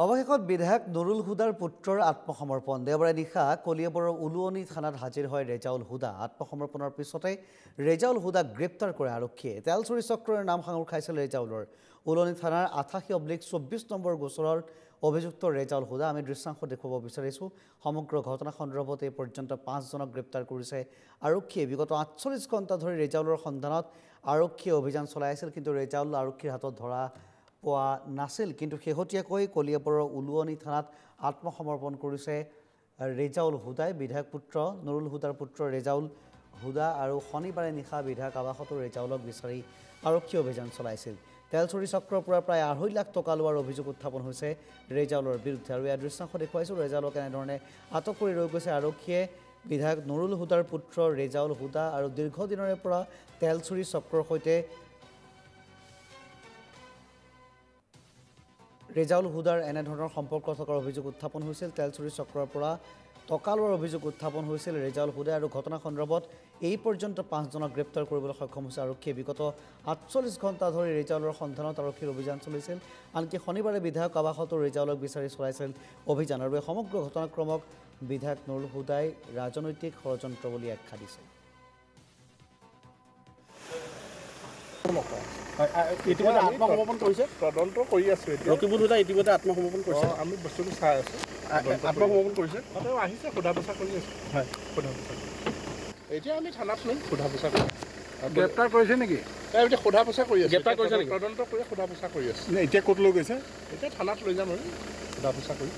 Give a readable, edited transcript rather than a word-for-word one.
অৱশেষত বিধায়ক নুৰুল হুদাৰ পুত্ৰৰ আত্মসমৰ্পণ দেওবাৰে নিশা কলিয়াবৰৰ উলুৱনি থানাত হাজিৰ হয় ৰেজাউল হুদা আত্মসমৰ্পণৰ পিছতে ৰেজাউল হুদাক গ্ৰেপ্তাৰ কৰে আৰক্ষীয়ে তেলচুৰি চক্ৰৰ নাম সাঙুৰ খাইছিল ৰেজাউলৰ উলুৱনি থানাৰ 88/24 নম্বৰ গোচৰৰ অভিযুক্ত ৰেজাউল হুদা আমি দৃশ্যাংশ দেখুৱাব বিচাৰিছো সমগ্ৰ ঘটনা সন্দৰ্ভত এই পৰ্যন্ত 5 জনক গ্ৰেপ্তাৰ কৰিছে আৰক্ষীয়ে বিগত 48 ঘণ্টা ধৰি ৰেজাউলৰ সন্ধানত আৰক্ষীয়ে অভিযান চলাই আছিল কিন্তু ৰেজাউল আৰক্ষীৰ হাতত ধৰা পোৱা নাছিল কিন্তু শেহতীয়াকৈ কলিয়াবৰৰ উলুৱনি থানাত আত্মসমৰ্পণ কৰিছে ৰেজাউল হুদাই বিধায়ক পুত্ৰ নুৰুল হুদাৰ পুত্ৰ ৰেজাউল হুদা আৰু শনিবাৰে নিশা বিধায়ক আৱাসত ৰেজাউলক বিচাৰি আৰক্ষী অভিযান চলাইছিল তেলচুৰি চক্ৰৰ পৰা প্ৰায় 2.5 লাখ টকা লোৱাৰ অভিযোগ উত্থাপন হৈছে ৰেজাউলৰ বিৰুদ্ধে আৰু এই দৃশ্যাংশ দেখুৱাইছো ৰেজাউলক এনেধৰণে আটক কৰি ৰৈ গৈছে আৰক্ষীয়ে বিধায়ক নুৰুল হুদাৰ পুত্ৰ ৰেজাউল হুদা আৰু দীৰ্ঘদিনৰে পৰা তেলচুৰি চক্ৰৰ সৈতে ৰেজাউল হুদাৰ এনেধৰণৰ সম্পৰ্ক থকাৰ অভিযোগ উত্থাপন হৈছিল তেলচুৰি চক্ৰৰ পৰা টকা লোৱাৰ অভিযোগ উত্থাপন হৈছিল ৰেজাউল হুদা আৰু ঘটনা সন্দৰ্ভত এই পৰ্যন্ত 5 জনক গ্ৰেপ্তাৰ কৰিবলৈ সক্ষম হৈছে আৰক্ষীয়ে বিগত 48 ঘণ্টা ধৰি ৰেজাউলৰ সন্ধানত আৰক্ষীৰ অভিযান চলিছিল আনকি শনিবাৰে বিধায়ক আৱাসত ৰেজাউলক বিচাৰি চলাইছিল অভিযান আৰু এই সমগ্ৰ ঘটনাক্ৰমক বিধায়ক নুৰুল হুদাই ৰাজনৈতিক ষড়যন্ত্ৰ বুলি আখ্যা দিছে ইতিমধ্যে আত্মসমৰ্পণ কৰিছে তদন্ত কৰি আছো ৰকিবুল হুদা ইতিমধ্যে আত্মসমৰ্পণ কৰিছে আমি বস্তুটো চাই আছো আত্মসমৰ্পণ কৰিছে তেওঁ আহিছে সোধা পোছা কৰি আছে হয় সোধা পোছা এতিয়া আমি থানাত নিম সোধা পোছা কৰি গ্ৰেপ্তাৰ কৰিছে নেকি তেওঁ এতিয়া সোধা পোছা কৰি আছে গ্ৰেপ্তাৰ কৰিছে নেকি তদন্ত কৰি সোধা পোছা কৰি আছে এতিয়া ক'ত লৈ গৈছে এতিয়া থানাত লৈ যাম আৰু সোধা পোছা কৰি